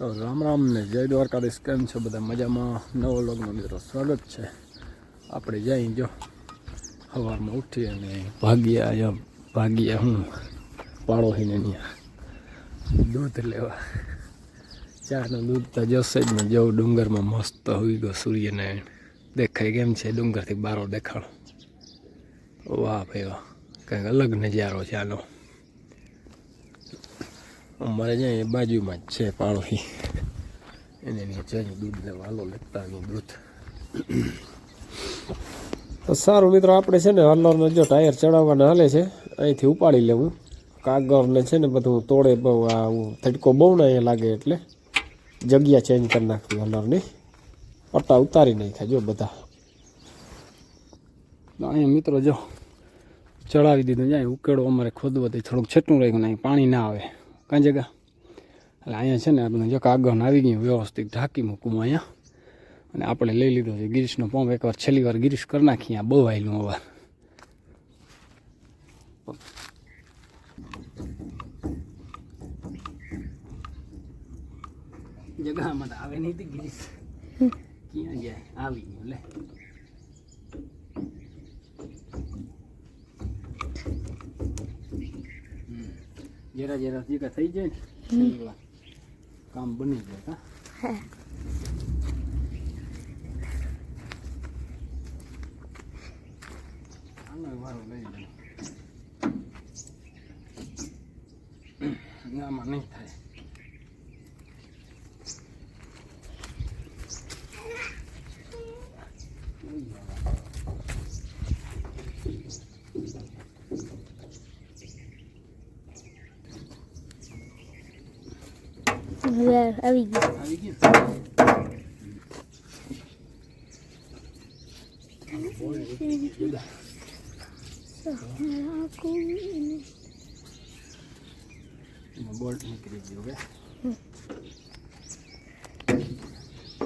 તો રામ રામ ને જય દ્વારકાધીશ. કેમ છો બધા? મજામાં? નવો લોગમાં મિત્રો સ્વાગત છે. આપણે જઈ જો સવારમાં ઉઠી અને ભાગ્યા હું પાડોશીને ત્યાં દૂધ લેવા. ચાનું દૂધ તો જશે જ ને. જવું ડુંગરમાં મસ્ત હોઈ ગયો સૂર્યનારાયણ દેખાય. કેમ છે ડુંગરથી બારો દેખાડો? વાહ ભાઈ વાહ, કંઈક અલગ નજારો છે આનો. અમારે જ્યાં એ બાજુમાં જ છે પાડોશી, એને જઈને દૂધ લેવા હાલો લેતા આવીએ દૂધ. સારું મિત્રો, આપણે છે ને હલરને જો ટાયર ચડાવવાના હાલે છે, અહીંથી ઉપાડી લેવું. કાગળને છે ને બધું તોડે બહુ, આ તડકો બહુ ના અહીંયા લાગે એટલે જગ્યા ચેન્જ કરી નાખવી હલરની. પટ્ટા ઉતારી નાખ્યા જો બધા. અહીંયા મિત્રો જો ચડાવી દીધું. જાય ઉકેડો અમારે ખોદવાથી થોડુંક છેટું રાખ્યું, અહીં પાણી ના આવે કાં જગા. એટલે અહીંયા છે ને આ બધું જો કાગળ આવી ગયું વ્યવસ્થિત ઢાંકી મૂકવું અહીંયા. અને આપણે લઈ લીધો છે ગિરીશનો પંપ. એકવાર છેલ્લી વાર ગિરીશ કરી નાખી. આ બહુ આવેલું અવાર. જગામાં તો આવે નહીં ગિરીશ, ક્યાં જાય? આવી ગયું લે. જરા જરા જીકા થઈ જાય ને છેલ્લી વાર કામ બની જાય. હા વારો લઈ જાય, આમાં નહીં થાય. આવી ગયું. બોલ્ટ નીકળી ગયો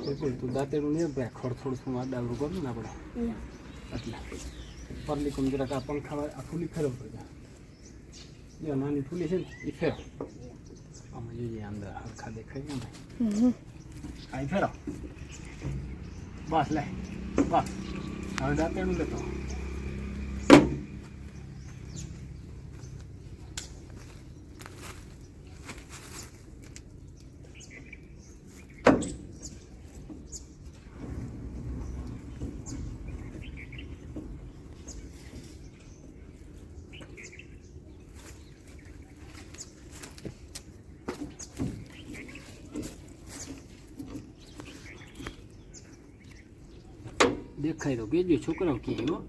કે તું દાંતેડું નહીં ભાઈ, ખોડ થોડું શું આડાવડું કરું ને આપણે એટલે પરલી કોમ જરાક આ પંખા આ ફૂલી ફેરવતો જાય. જે નાની ફૂલી છે ને એ ફેરવ. આમાં જોઈએ અંદર હરખા દેખાય ને ભાઈ. આ ફેરવ બસ. લે બસ, હવે દાંતેડું લેતો. દેખાય તો કેજો છોકરાઓ ક્યાંય હો.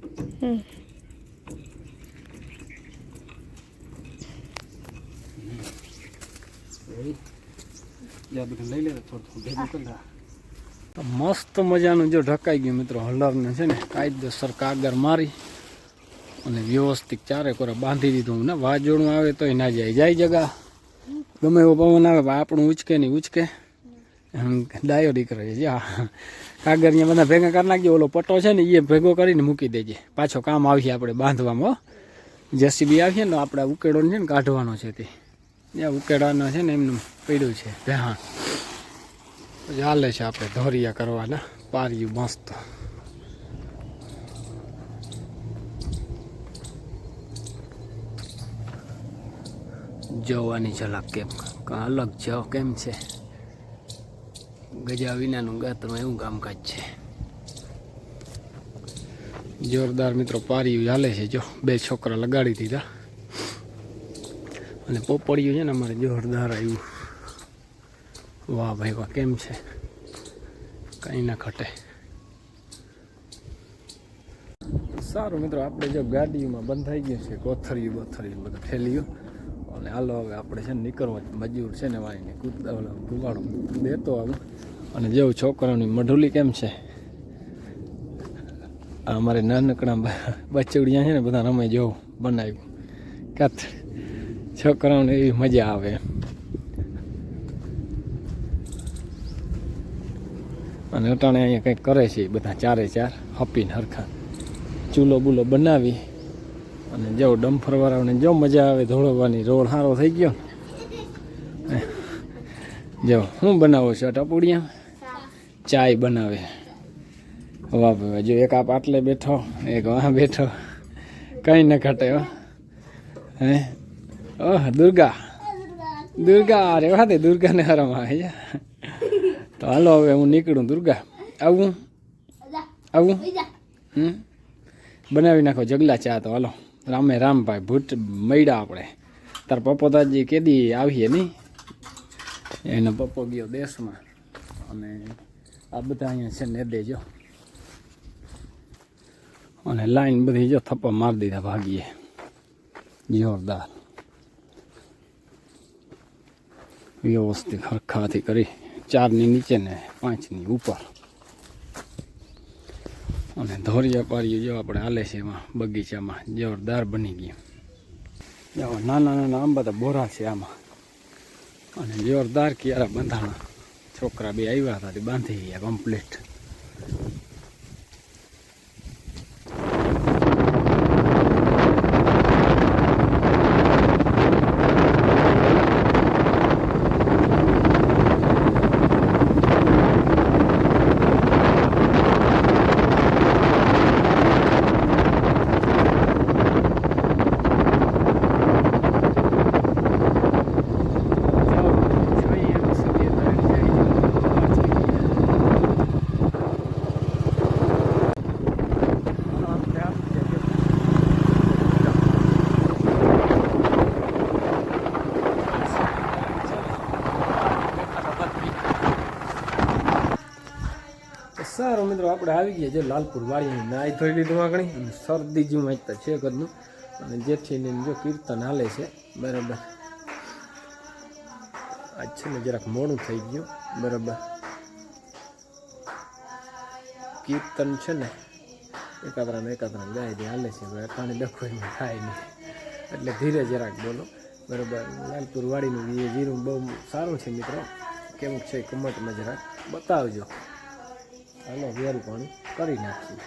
લઈ લે થોડું ભેગું કરતા. મસ્ત મજાનું જો ઢકાઈ ગયું મિત્રો. હલરને છે ને કાયદેસર કાગળ મારી અને વ્યવસ્થિત ચારે કોરા બાંધી દીધું ને. વાજોડું આવે તોય ના જાય જગા. ગમે એવો પવન આવે આપણું ઉચકે નહીં ઉચકે. ડાયો દીકરો છે. જા કાગળ અહીંયા બધા ભેગા કરી નાખજો. ઓલો પટ્ટો છે ને એ ભેગો કરીને મૂકી દેજે. પાછો કામ આવશે આપણે બાંધવામાં. જેસીબી આવીએ ને આપણે ઉકેડો છે ને કાઢવાનો છે તે. જ્યાં ઉકેડાનો છે ને એમનું પડ્યું છે ભેહાણ. પછી હાલે છે આપણે ધોરિયા કરવાના. પાર્યું મસ્ત. જોવાની ઝલક કેમ અલગ છે કેમ છે. ગજા વિનાનું ગાત્રમાં એવું કામકાજ છે. જોરદાર મિત્રો પારિયું હાલે છે. જો બે છોકરા લગાડી દીધા અને પોપડિયું છે ને અમારે જોરદાર આવ્યું. વાહ ભાઈ વાહ, કેમ છે? કંઈ ના ઘટે. સારું મિત્રો, આપણે જો ગાડીમાં બંધ થઈ ગયું છે. કોથળિયું બધું ફેલ્યું અને હાલો હવે આપણે છે ને નીકળવા. મજૂર છે ને વાળીને ગુવાડો દેતો આવું. અને જેવું છોકરાઓની મઢુલી કેમ છે. અમારે નાનકડા બચવડિયા છે ને બધા રમે જેવું બનાવ્યું. કાત છોકરાઓને એવી મજા આવે. અને અટાણે અહીંયા કંઈક કરે છે બધા ચારે ચાર હપીને હરખા ચૂલો બૂલો બનાવી. અને જો ડમ્ફરવાળાઓને જો મજા આવે ધોળવવાની. રોડ સારો થઈ ગયો જો શું બનાવો છો ટપુડિયા? ચાય બનાવે. વાહ ભાઈ, જો એક આ પાટલે બેઠો, એક વાહ બેઠો, કઈ ન ઘટે હો. હે ઓહ દુર્ગા, દુર્ગા અરે વાહ, તે દુર્ગાને હરમ આવે છે. તો હાલો હવે હું નીકળું. દુર્ગા આવું આવું બનાવી નાખો જગલા ચા. તો હાલો રામે રામ ભાઈ, ભૂટ મળ્યા આપણે. તાર પપ્પો તાજી કેદી આવીએ નહીં, એનો પપ્પો ગયો દેશમાં. અને આ બધા અહીંયા છે ને દેજો, અને લાઈન બધી જો થપ્પા મારી દીધા ભાગીએ જોરદાર. વ્યવસ્થિત હરખાથી કરી 4ની નીચે ને 5ની ઉપર. અને ધોરિયા પારીઓ જો આપણે હાલે છે એમાં બગીચામાં, જોરદાર બની ગયું. નાના નાના આંબા તો બોરા છે આમાં, અને જોરદાર કિયારા બંધાણા. છોકરા બે આવ્યા હતા તે બાંધી ગયા કમ્પ્લીટ. સારું મિત્રો, આપણે આવી ગયા છે લાલપુર વાડીની. નાહી ધોઈ લીધું આગળ, અને શરદી જેવું વાંચતા છે ઘરનું. અને જેઠીને જો કીર્તન હાલે છે બરાબર. આજ છે ને જરાક મોડું થઈ ગયું બરાબર. કીર્તન છે ને એકાદરા ગાય દે હાલે છે. પાણી ડખોઈમાં થાય નહીં, એટલે ધીરે જરાક બોલો બરાબર. લાલપુર વાડીનું એ જીરું બહુ સારું છે મિત્રો. કેવું છે કમેન્ટમાં જરાક બતાવજો. હાલો વેરું પાણી કરી નાખીએ.